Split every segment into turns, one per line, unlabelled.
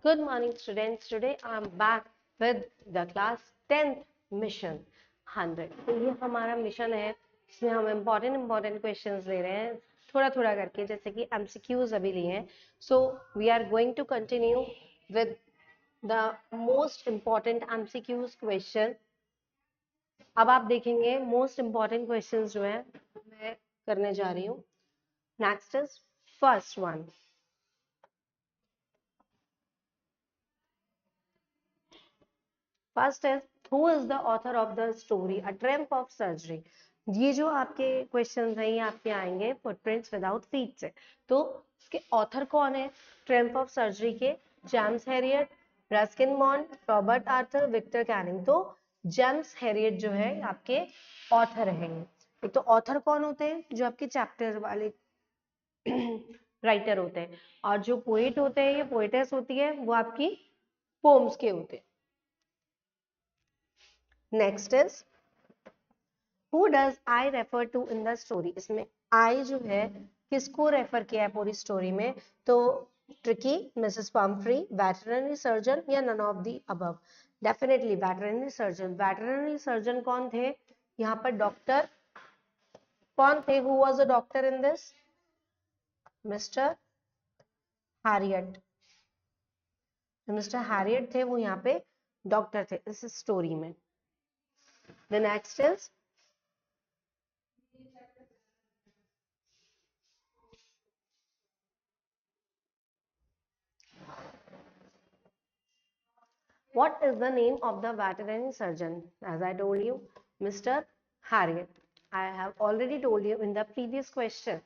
Good morning, students. Today I'm back with the class 10th mission 100. तो ये हमारा mission है, इसमें हम इम्पोर्टेंट क्वेश्चंस ले रहे हैं थोड़ा थोड़ा करके, जैसे कि MCQs अभी लिए हैं. So we are going to continue with the most important MCQs question. अब आप देखेंगे मोस्ट इम्पॉर्टेंट क्वेश्चंस जो है मैं करने जा रही हूँ. Next is first one. First is who is the author of the story a Trump of surgery. ये जो आपके क्वेश्चंस हैं ये आपके आएंगे फुटप्रिंट्स विदाउट फीट से. तो इसके ऑथर कौन है ट्रम्प ऑफ सर्जरी के? James Herriot, Ruskin Bond, Robert Arthur, Victor Canning. तो जेम्स हैरियट जो है आपके ऑथर रहेंगे. एक तो ऑथर कौन होते हैं? जो आपके चैप्टर वाले राइटर होते हैं. और जो पोएट होते हैं या पोएटेस होती है वो आपकी पोम्स के होते हैं. Next is who does I refer to in the story. इसमें आई जो है किसको रेफर किया है पूरी स्टोरी में? तो tricky, Mrs Pomfrey, veterinary surgeon या none of the above. Definitely veterinary surgeon. Veterinary surgeon कौन थे यहाँ पर? डॉक्टर कौन थे? Who was a doctor in this? Mr Herriot. Mr Herriot थे वो यहाँ पे डॉक्टर थे इस स्टोरी में. The next is what is the name of the veterinary surgeon? As I told you, Mr. Harriet. I have already told you in the previous question.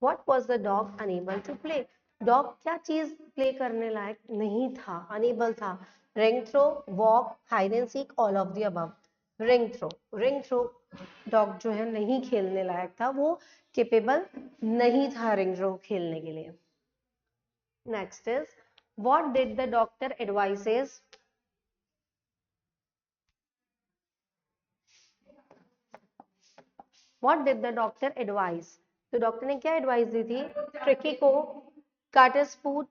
What was the dog unable to play? Dog क्या चीज play करने लायक नहीं था, unable था? Ring throw, walk, hide and seek, all of the above. Ring throw. Ring throw dog जो है नहीं खेलने लायक था, वो केपेबल नहीं था रिंग थ्रो खेलने के लिए. Next is what did the doctor advices? What did the doctor advise? तो डॉक्टर ने क्या एडवाइस दी थी ट्रिकी को? cut his foot,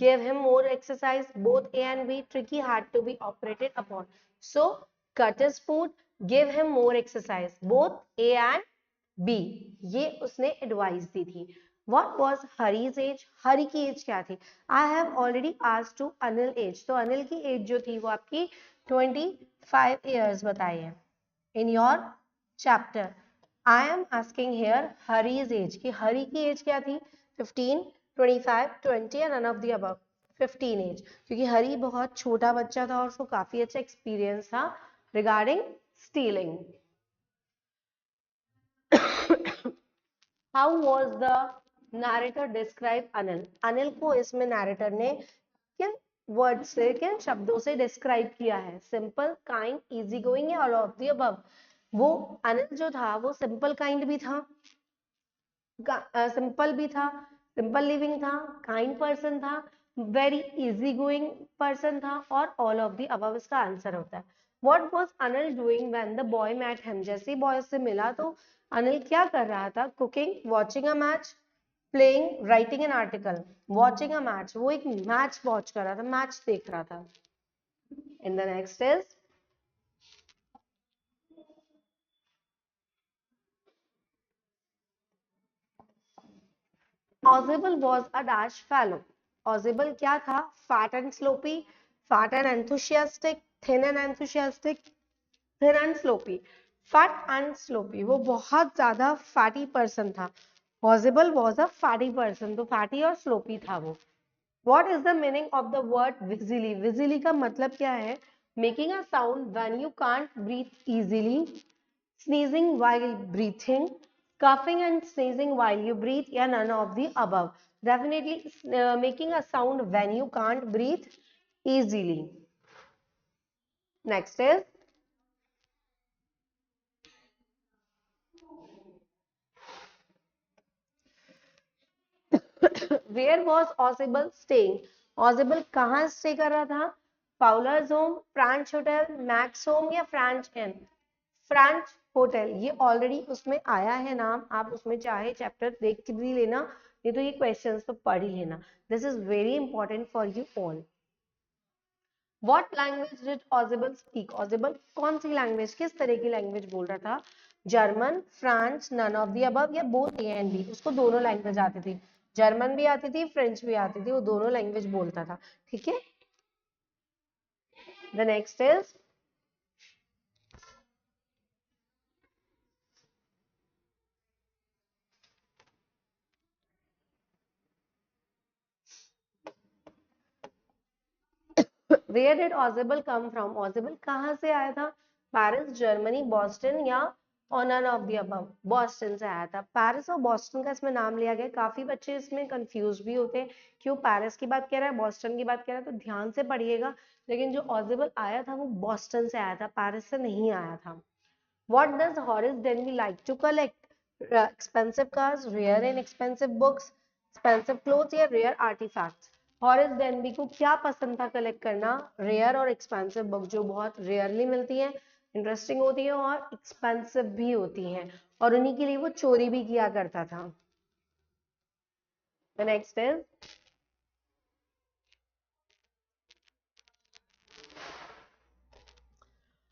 give him more exercise. Both A and B. Tricky had to be operated upon. So cut his foot, give him more exercise. Both A and B. ये उसने advice दी थी. What was Hari's age? हरी की as क्या थी? I have already asked to Anil age. तो अनिल की as जो थी वो आपकी 25 years बताई है in your chapter. I am asking here Hari's age. कि हरी की एज क्या थी? 15, 25, 20 या none of the above? 15 as. क्योंकि हरी बहुत छोटा बच्चा था और उसको काफी अच्छा एक्सपीरियंस था regarding stealing. How was the narrator describe Anil? Anil को इसमें नैरेटर ने किन वर्ड से, किन शब्दों से डिस्क्राइब किया है? सिंपल, काइंड, इजी गोइंग या ऑल ऑफ द अबव? वो अनिल जो था वो सिंपल काइंड भी था, सिंपल भी था, सिंपल लिविंग था, काइंड पर्सन था, वेरी इजी गोइंग पर्सन था, और ऑल ऑफ द अबव इसका आंसर होता है. What was Anil doing when the boy met him? जैसे ही बॉय से मिला तो अनिल क्या कर रहा था? Cooking, watching a match, playing, writing an article. Watching a match, वो एक मैच वॉच कर रहा था, मैच देख रहा था. In the next is Ausible was a dash fellow. Ausible क्या था? Fat and sloppy, fat and enthusiastic, thin and enthusiastic, thin and sloppy. Fat and sloppy, वो बहुत ज्यादा fatty person था. Ausible was a fatty person, तो fatty और sloppy था वो. What is the meaning of the word wheezily? Wheezily का मतलब क्या है? Making a sound when you can't breathe easily, sneezing while breathing, coughing and sneezing while you breathe, या none of the above? Definitely making a sound when you can't breathe easily. Next is where was Ausible staying? Ausible कहाँ stay कर रहा था? Fowlers home, French hotel, Max home या French inn? French hotel. ये already उसमें आया है नाम, आप उसमें चाहे चैप्टर देख भी लेना, नहीं तो ये क्वेश्चंस तो पढ़ ही लेना. This is very important for you all. What language did Ausable speak? Ausable कौन सी लैंग्वेज, किस तरह की लैंग्वेज बोल रहा था? German, France, none of the above या बोथ ए एंड बी? उसको दोनों लैंग्वेज आती थी, जर्मन भी आती थी, फ्रेंच भी आती थी, वो दोनों लैंग्वेज बोलता था. ठीक है. The next is where did invisible come from? Invisible कहाँ से आया था? पेरिस, जर्मनी, बॉस्टन या और none of the above? Boston से आया था. पेरिस और बॉस्टन का इसमें नाम लिया गया. काफी बच्चे इसमें कंफ्यूज भी होते हैं, क्यों पेरिस की बात कह रहा है, बॉस्टन की बात कह रहा है, तो ध्यान से पढ़िएगा. लेकिन जो ऑजिबल आया था वो बॉस्टन से आया था, पेरिस से नहीं आया था. What does Horace Denby like to collect? Expensive cars, rare and expensive books, expensive clothes या rare artifacts? हॉरेस डेनबी को क्या पसंद था कलेक्ट करना? रेयर और एक्सपेंसिव बुक, जो बहुत रेयरली मिलती हैं, इंटरेस्टिंग होती है और एक्सपेंसिव भी होती हैं, और उन्हीं के लिए वो चोरी भी किया करता था. The next is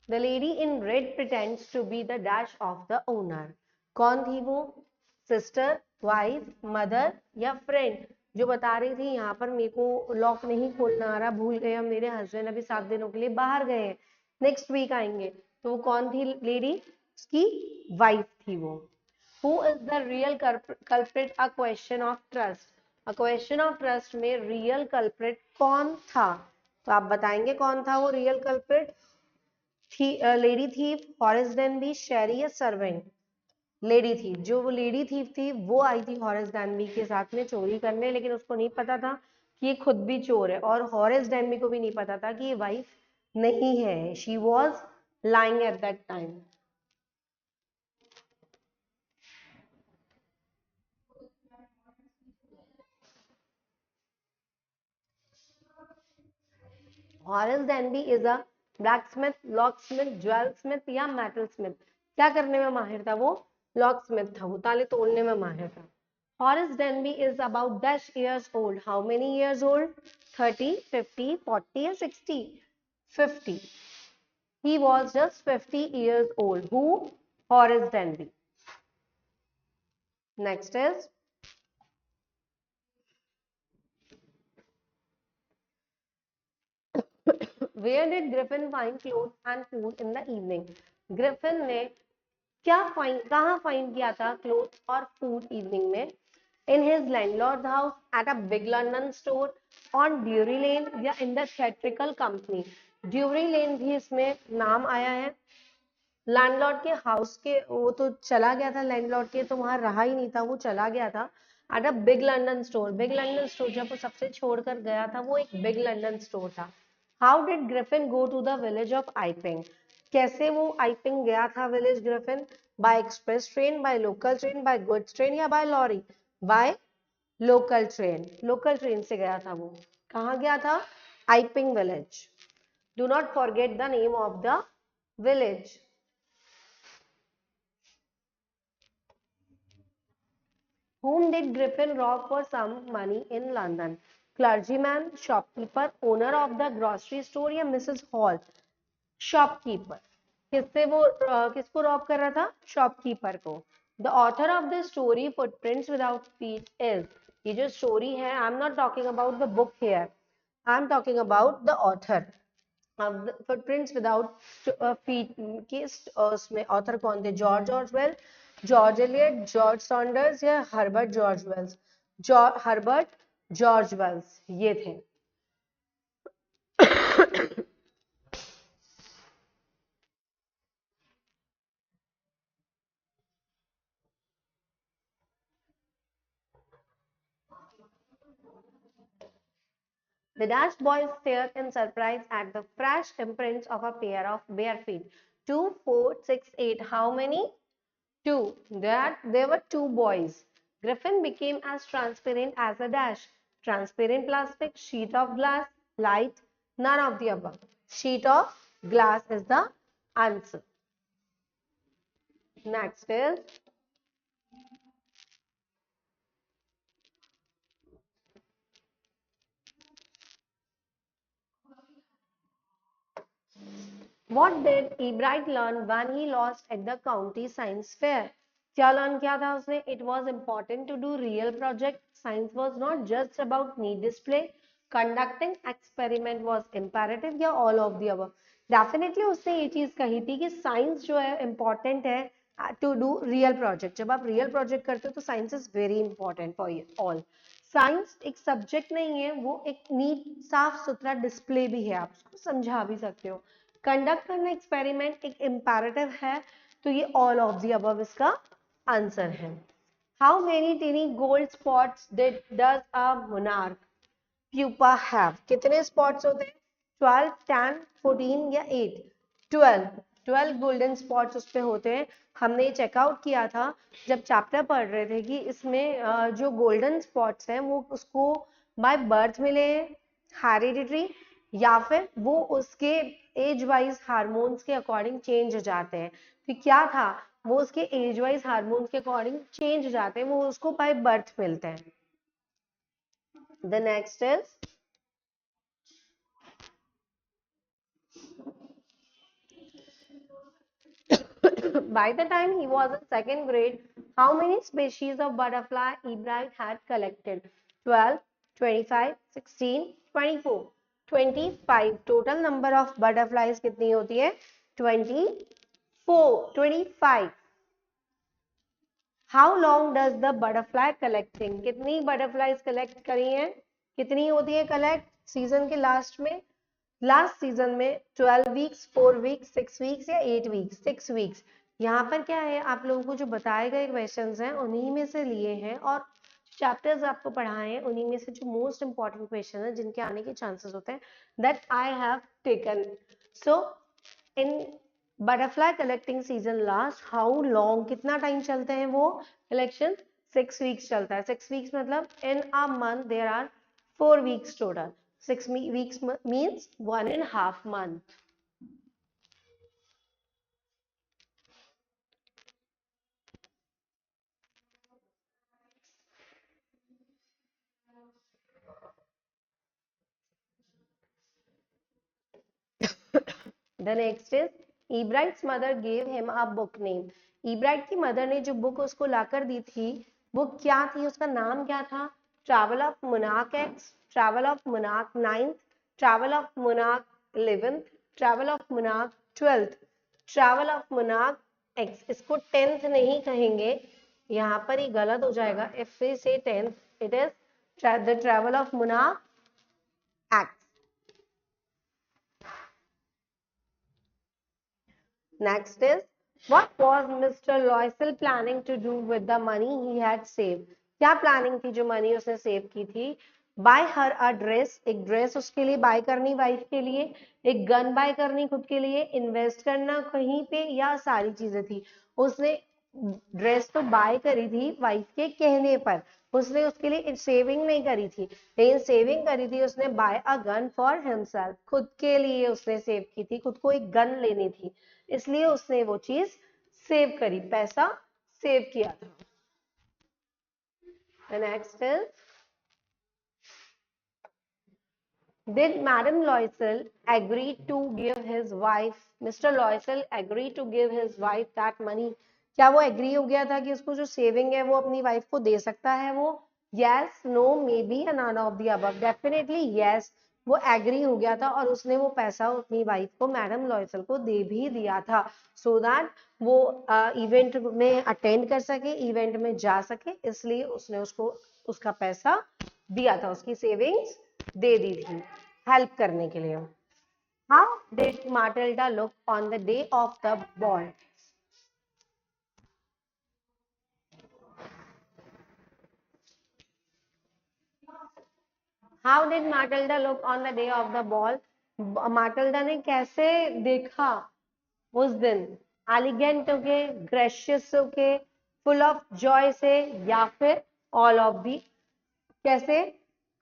the lady in red pretends to be the dash of the owner. कौन थी वो? सिस्टर, वाइफ, मदर या फ्रेंड? जो बता रही थी यहाँ पर मेरे को लॉक नहीं खोलना आ रहा, भूल गए हम, मेरे हस्बैंड अभी 7 दिनों के लिए बाहर गए हैं, नेक्स्ट वीक आएंगे. तो वो कौन थी लेडी? उसकी वाइफ थी वो. Who is the real culprit? A question of trust. A question of trust में रियल कल्प्रिट कौन था? तो आप बताएंगे कौन था वो real culprit? Lady thief, Horace Denby, शेरी या सर्वेंट? Lady thief. जो वो लेडी थीफ थी वो आई थी हॉरेस डेनबी के साथ में चोरी करने, लेकिन उसको नहीं पता था कि ये खुद भी चोर है, और हॉरेस डेनबी को भी नहीं पता था कि ये वाइफ नहीं है. She was lying at that time. Horace Denby is a black Smith, lock Smith, jewel Smith या मेटल स्मिथ? क्या करने में माहिर था वो? लॉक स्मिथ था, वो ताले तोड़ने में माहिर था. Horace Denby is about dash years old. How many years old? 30, 50, 40 or 60? 50. He was just 50 years old. Who? Horace Denby. Next is where did Griffin find clothes and food in the evening? Griffin ने क्या find, कहाँ find किया था cloth और food evening में? In his landlord's house, at a big London store, on Drury Lane या in the theatrical company? Drury Lane भी इसमें नाम आया है. लैंडलॉर्ड के हाउस के, वो तो चला गया था, लैंडलॉर्ड के तो वहां रहा ही नहीं था, वो चला गया था. At a big London store. Big London store जब वो सबसे छोड़कर गया था, वो एक बिग लंडन स्टोर था. How did Griffin go to the village of Iping? कैसे वो आइपिंग गया था village Griffin? By express train, by local train, by goods train या by lorry? By local train. Local train से गया था वो. कहाँ गया था? Iping village. Do not forget the name of the village. Whom did Griffin rob for some money in London? Clergyman, shopkeeper, owner of the grocery store या Mrs. Hall? Shopkeeper. किससे वो किसको रॉब कर रहा था? शॉपकीपर को. The author of the story Footprints Without Feet is. ये जो स्टोरी है, I am not talking about the book here, I am talking about the author. Footprints without feet के उसमें ऑथर कौन थे? George Orwell, George Eliot, George Saunders या Herbert George Wells? Herbert George Wells ये थे. The Dash boys stared in surprise at the fresh imprints of a pair of bare feet. 2, 4, 6, 8. How many? 2. There were 2 boys. Griffin became as transparent as a dash. Transparent plastic, sheet of glass, light, none of the above. Sheet of glass is the answer. Next is What did Ebright learn when he lost at the county science fair? क्या learn किया था उसने? It was important to do real project. Science was not just about neat display. Conducting experiment was imperative या all of the above? Definitely उसने ये चीज कही थी कि साइंस जो है important है टू डू रियल प्रोजेक्ट. जब आप रियल प्रोजेक्ट करते हो तो science is very important for all. Science एक सब्जेक्ट नहीं है, वो एक नीट साफ सुथरा डिस्प्ले भी है, आप उसको समझा भी सकते हो. कंडक्ट करना एक्सपेरिमेंट एक इम्पेरेटिव है, तो ये ऑल ऑफ द अबव इसका आंसर है. How many tiny gold spots does a monarch pupa have? कितने स्पॉट्स होते हैं? 12, 10, 14 या 8? 12. 12 गोल्डन स्पॉट्स उस पे होते हैं. हमने चेकआउट किया था जब चैप्टर पढ़ रहे थे कि इसमें जो गोल्डन स्पॉट्स हैं वो उसको बाय बर्थ मिले हैं, हेरिडिटरी, या फिर वो उसके एज वाइज हार्मोन्स के अकॉर्डिंग चेंज हो जाते हैं. तो क्या था, वो उसके एज वाइज हार्मोन्स के अकॉर्डिंग चेंज हो जाते हैं, वो उसको बाय बर्थ मिलते हैं. The next is by the time he was in second grade, how many species of butterfly Ebright had collected? 12, 25, 16, 24. 25. Total number of butterflies कितनी होती है? 24, 25. How long does the butterfly collecting? कितनी butterflies collect करी हैं? कितनी होती है collect season के लास्ट में? लास्ट सीजन में 12 वीक्स, 4 वीक्स, 6 वीक्स या 8 वीक्स? 6 वीक्स. यहाँ पर क्या है, आप लोगों को जो बताए गए क्वेश्चंस हैं उन्हीं में से लिए हैं, और चैप्टर्स आपको पढ़ाए हैं उन्हीं में से जो मोस्ट इंपॉर्टेंट क्वेश्चन है जिनके आने के चांसेस होते हैं, that I have taken. So in butterfly collecting season last how long, कितना टाइम चलते हैं वो कलेक्शन? 6 वीक्स चलता है. 6 वीक्स मतलब in a month there are 4 weeks total. 6 weeks means 1.5 month. The next is Ebright's mother gave him a book name. Ebright की mother ने जो बुक उसको लाकर दी थी वो क्या थी, उसका नाम क्या था? Travel of monarch x, travel of monarch 9th, travel of monarch 11th, travel of monarch 12th, travel of monarch x. इसको 10th नहीं कहेंगे, यहाँ पर ही गलत हो जाएगा. इफ वी से 10th, it is the travel of monarch act. Next is, what was Mr. Loisel planning to do with the money he had saved? क्या प्लानिंग थी जो मनी उसने सेव की थी? बाय हर अ ड्रेस, एक ड्रेस उसके लिए बाय करनी वाइफ के लिए, एक गन बाय करनी खुद के लिए, इन्वेस्ट करना कहीं पे, या सारी चीजें थी. उसने ड्रेस तो बाय करी थी वाइफ के कहने पर, उसने उसके लिए सेविंग नहीं करी थी, लेकिन सेविंग करी थी उसने buy a gun for himself. खुद के लिए उसने सेव की थी, खुद को एक गन लेनी थी, इसलिए उसने वो चीज सेव करी, पैसा सेव किया था. Next is, did Madam Loisel agree to give his wife, Mr. Loisel agree to give his wife that money? क्या वो एग्री हो गया था कि उसको जो सेविंग है वो अपनी वाइफ को दे सकता है वो? Yes, no, maybe, none of the above. Definitely yes, वो एग्री हो गया था और उसने वो पैसा अपनी वाइफ को, मैडम लॉयसल को दे भी दिया था, सो दैट वो इवेंट में अटेंड कर सके, इवेंट में जा सके, इसलिए उसने उसको उसका पैसा दिया था, उसकी सेविंग्स दे दी थी हेल्प करने के लिए. How did Matilda look on the day of the ball? How did Matilda look on the day of the ball? माटिल्डा ने कैसे देखा उस दिन? एलिगेंट होके, ग्रेशियस होके, फुल ऑफ जॉय से, या फिर ऑल ऑफ दी? कैसे?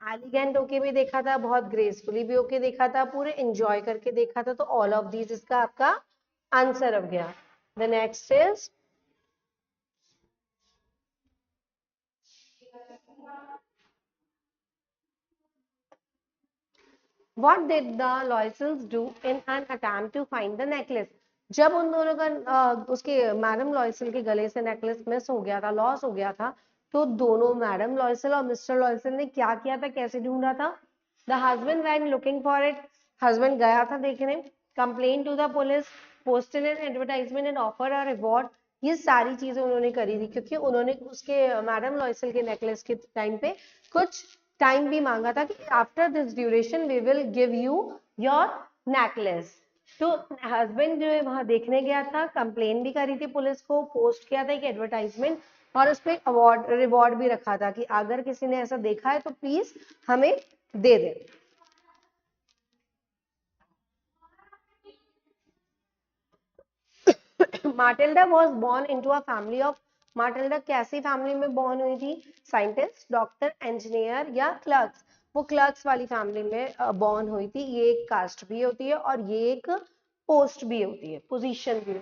एलिगेंट होके भी देखा था, बहुत ग्रेसफुली भी होके देखा था, पूरे एंजॉय करके देखा था, तो ऑल ऑफ दीज इसका आपका आंसर हो गया. The next is, What did the Loyals do in an attempt to find the necklace? जब उन दोनों का उसके मैडम लॉयसल के गले से नेकलेस मिस हो गया था, लॉस हो गया था, तो दोनों मैडम लॉयसल और मिस्टर लॉयसल ने क्या किया था, कैसे ढूंढा था? The husband went looking for it. Husband गया था देखने, complain to the police, posted an advertisement and offer a reward. ये सारी चीजें उन्होंने करी थी क्योंकि उन्होंने उसके मैडम लॉयसल के नेकलेस के टाइम पे कुछ टाइम भी मांगा था कि after this duration we will give you your necklace. तो हस्बैंड जो है वहां देखने गया था, कंप्लेन भी करी थी पुलिस को, पोस्ट किया था एक एडवर्टाइजमेंट और उस पर अवार्ड रिवॉर्ड भी रखा था कि अगर किसी ने ऐसा देखा है तो प्लीज हमें दे दे. Matilda was born into a family of. Matilda कैसी फैमिली में बॉर्न हुई थी? साइंटिस्ट, डॉक्टर, इंजीनियर या क्लर्क्स? वो क्लर्क्स वाली फैमिली में बॉर्न हुई थी. ये एक कास्ट भी होती है और ये एक पोस्ट भी होती है, पोजीशन भी.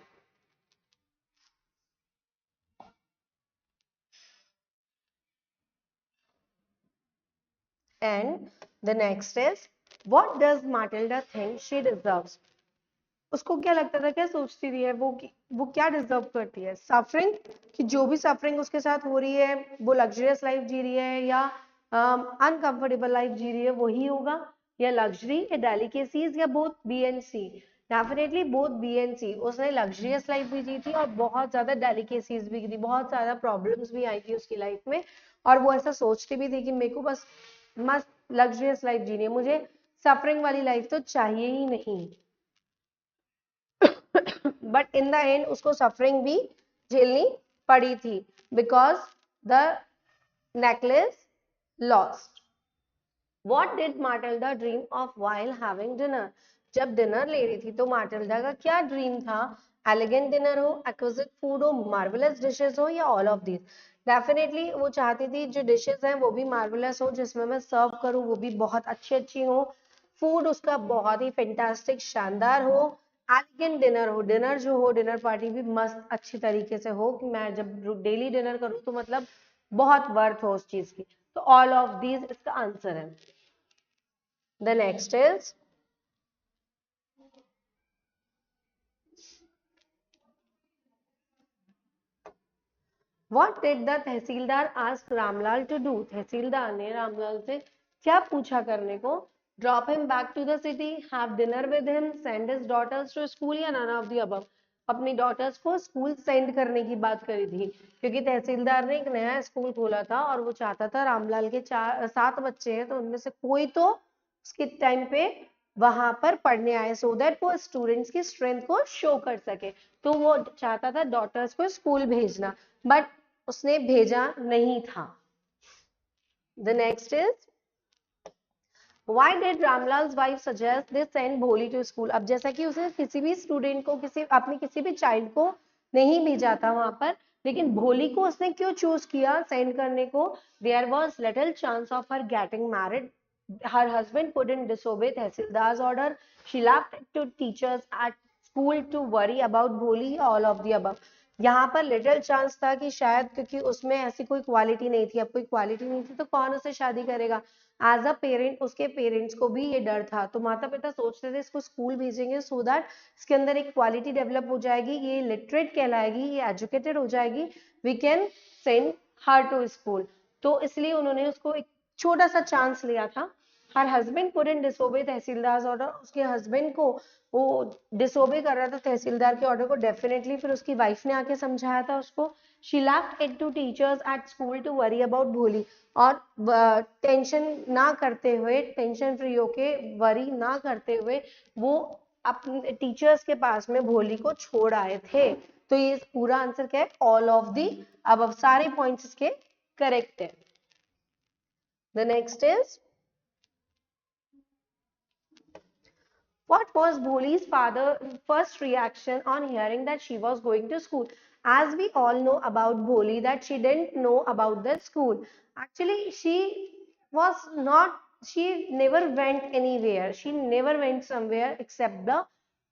And the next is, what does माटिल्डा think she deserves? उसको क्या लगता था, क्या सोचती थी है वो क्या डिजर्व करती है? सफरिंग, कि जो भी सफरिंग उसके साथ हो रही है वो लग्जरियस लाइफ जी रही है या अनकंफर्टेबल लाइफ जी रही है, वही होगा? या लग्जरी या डेलिकेसीज या both B and C? Definitely both B and C. उसने लग्जरियस लाइफ भी जी थी और बहुत ज्यादा डेलिकेसीज भी की थी, बहुत ज्यादा प्रॉब्लम्स भी आई थी उसकी लाइफ में. और वो ऐसा सोचती भी थी कि मेरे को बस मस्त लग्जरियस लाइफ जीनी है, मुझे सफरिंग वाली लाइफ तो चाहिए ही नहीं. बट इन द एंड उसको सफरिंग भी झेलनी पड़ी थी because the necklace lost. What did Matilda dream of while having dinner? जब डिनर ले रही थी तो माटिल्डा का क्या ड्रीम था? एलिगेंट डिनर हो, एक्विजिट फूड हो, मार्वेलस डिशेस हो या ऑल ऑफ दीज? डेफिनेटली वो चाहती थी जो डिशेस हैं वो भी मार्वेलस हो, जिसमें मैं सर्व करूं वो भी बहुत अच्छी अच्छी हो, फूड उसका बहुत ही फैंटास्टिक शानदार हो, एलिगेंट डिनर हो, डिनर जो हो डिनर पार्टी भी मस्त अच्छी तरीके से हो कि मैं जब डेली डिनर करूं तो मतलब बहुत वर्थ हो उस चीज की. तो ऑल ऑफ दीज इसका आंसर है. The next is, what did the tehsildar ask Ramlal to do? तहसीलदार ने रामलाल से क्या पूछा करने को? Drop him back to the city, have dinner with him, send his daughters to school या none of the above? अपनी डॉटर्स को स्कूल सेंड करने की बात करी थी क्योंकि तहसीलदार ने एक नया स्कूल खोला था और वो चाहता था रामलाल के 7 बच्चे हैं तो उनमें से कोई तो उसके टाइम पे वहां पर पढ़ने आए सो दैट वो स्टूडेंट्स की स्ट्रेंथ को शो कर सके. तो वो चाहता था डॉटर्स को स्कूल भेजना बट उसने भेजा नहीं था. The next is, Why did Ramlal's wife suggest they send Bholi to school? अब जैसा कि उसने किसी भी स्टूडेंट को अपने किसी भी चाइल्ड को नहीं भेजा था वहां पर, लेकिन भोली को उसने क्यों चूज किया सेंड करने को? There was little chance of her getting married. Her husband couldn't disobey Tehsildar's order. She left it to teachers at school to worry about Bholi. All of the above. यहाँ पर little chance था कि शायद क्योंकि उसमें ऐसी कोई quality नहीं थी. अब कोई क्वालिटी नहीं थी तो कौन उसे शादी करेगा? एज अ पेरेंट उसके पेरेंट्स को भी ये डर था तो माता पिता सोचते थे इसको स्कूल भेजेंगे सो दैट इसके अंदर एक क्वालिटी डेवलप हो जाएगी, ये लिटरेट कहलाएगी, ये एजुकेटेड हो जाएगी, we can send her to school. तो इसलिए उन्होंने उसको एक छोटा सा चांस लिया था. हर हस्बैंड couldn't disobey तहसीलदार ऑर्डर. उसके हस्बैंड को वो डिसोबे कर रहा था तहसीलदार के ऑर्डर को. डेफिनेटली फिर उसकी वाइफ ने आके समझाया था उसको. She left it to teachers at school to worry about भोली. और टेंशन ना करते हुए, टेंशन फ्री होके, वरी ना करते हुए वो अपने टीचर्स के पास में भोली को छोड़ आए थे. तो ये पूरा आंसर क्या है? ऑल ऑफ दी अब सारे पॉइंट्स इसके करेक्ट है. The next is, what was Bholi's father first reaction on hearing that she was going to school? As we all know about Bholi that she didn't know about the school. Actually, was not, she never went anywhere. She never went somewhere except the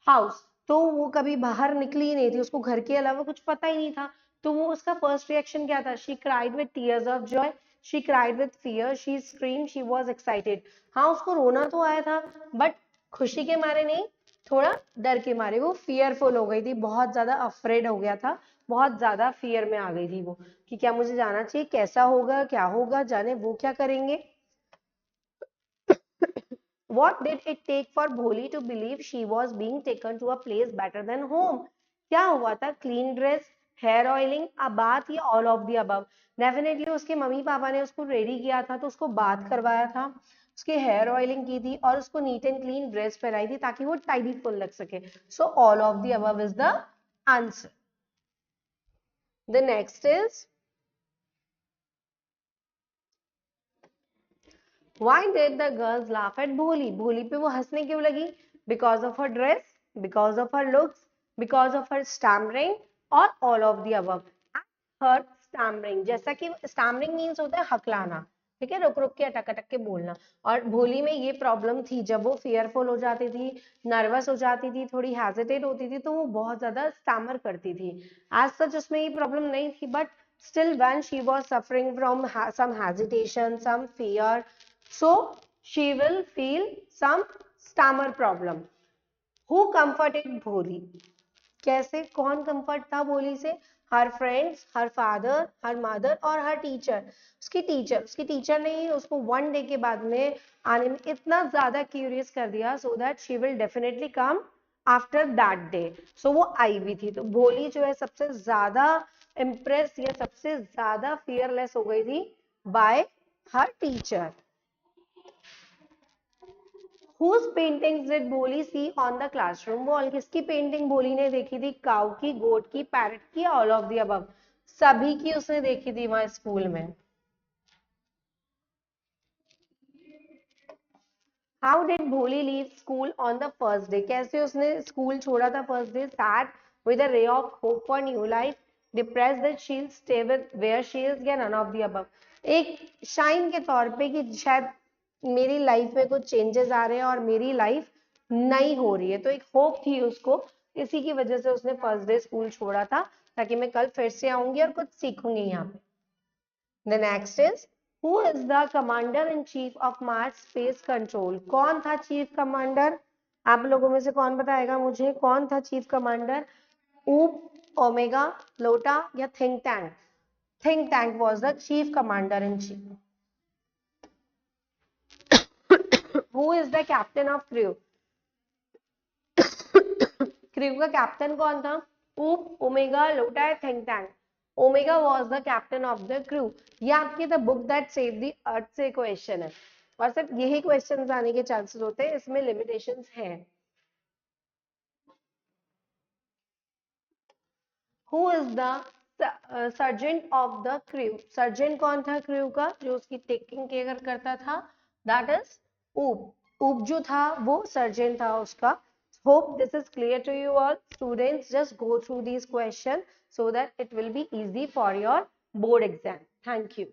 house. तो वो कभी बाहर निकली ही नहीं थी, उसको घर के अलावा कुछ पता ही नहीं था. तो वो उसका फर्स्ट रिएक्शन क्या था? She cried with tears of Joy. she cried with fear, she screamed, she was excited. हाँ उसको रोना तो आया था बट खुशी के मारे नहीं, थोड़ा डर के मारे वो fearful हो गई थी, बहुत ज्यादा अफ्रेड हो गया था, बहुत ज्यादा फियर में आ गई थी वो कि क्या मुझे जाना चाहिए, कैसा होगा, क्या होगा, जाने वो क्या करेंगे. What did it take for Bholi to believe she was being taken to a place better than home? क्या हुआ था? Clean dress, hair oiling, a bath या all of the above? Definitely उसके मम्मी पापा ने उसको ready किया था तो उसको बाथ करवाया था, उसकी हेयर ऑयलिंग की थी और उसको नीट एंड क्लीन ड्रेस पहनाई थी ताकि वो टाइडी फुल लग सके. So all of the above is the answer. The next is Why did the girls laugh at Bholi? भोली पे वो हंसने क्यों लगी? Because of her dress, because of her looks, because of her stammering, or all of the above. Her stammering, जैसा कि stammering means होता है हकलाना, ठीक है, रुक रुक के अटक अटक के बोलना. और भोली में ये प्रॉब्लम थी, जब वो fearful हो जाती थी, नर्वस हो जाती थी, थोड़ी हेजिटेट होती थी, तो वो बहुत ज्यादा स्टैमर करती थी. एज सच उसमें ये प्रॉब्लम नहीं थी, but still when she was suffering from some hesitation, some fear, so she will feel some stammer problem. Who comforted Bholi? कैसे, कौन कंफर्ट था भोली से? हर friends, her father, her mother और हर टीचर. उसकी टीचर ने ही उसको वन डे के बाद में आने में इतना ज्यादा क्यूरियस कर दिया so that she will definitely come after that day. So वो आई भी थी, तो भोली जो है सबसे ज्यादा इम्प्रेस या सबसे ज्यादा फियरलेस हो गई थी bye her teacher. Whose paintings did Boli see on the classroom wall? किसकी पेंटिंग बोली ने देखी थी? काउ की, गोट की, पैरट की, ऑल ऑफ द अबव? सभी की उसने देखी थी वहां स्कूल में. How did Bholi leave school on the first day? कैसे उसने स्कूल छोड़ा था first day? Sad with a ray of hope for new life, depressed that she'll stay with where she is, या none of the above? एक shine के तौर पे कि शायद मेरी लाइफ में कुछ चेंजेस आ रहे हैं और मेरी लाइफ नई हो रही है, तो एक होप थी उसको, इसी की वजह से उसने फर्स्ट डे स्कूल छोड़ा था ताकि मैं कल फिर से आऊंगी और कुछ सीखूंगी यहाँ पे. The next is, who is the commander in chief of Mars Space Control? कौन था चीफ कमांडर? आप लोगों में से कौन बताएगा मुझे कौन था चीफ कमांडर? ऊप, ओमेगा, लोटा या think tank? Think tank was the chief commander in chief. Who is the captain of crew? Crew का कैप्टन कौन था? ऊप, ओमेगा, लोटा या think tank? Omega was the captain of the crew. ये आपकी the book that save the earth से question है और सिर्फ यही क्वेश्चन आने के चांसेस होते हैं, इसमें लिमिटेशंस हैं. Who is the sergeant of the crew? Sergeant कौन था क्रू का जो उसकी टेकिंग केयर करता था? दैट इज ऊप. ऊप जो था वो सर्जेंट था उसका. Hope this is clear to you all. Students, just go through these questions so that it will be easy for your board exam. Thank you.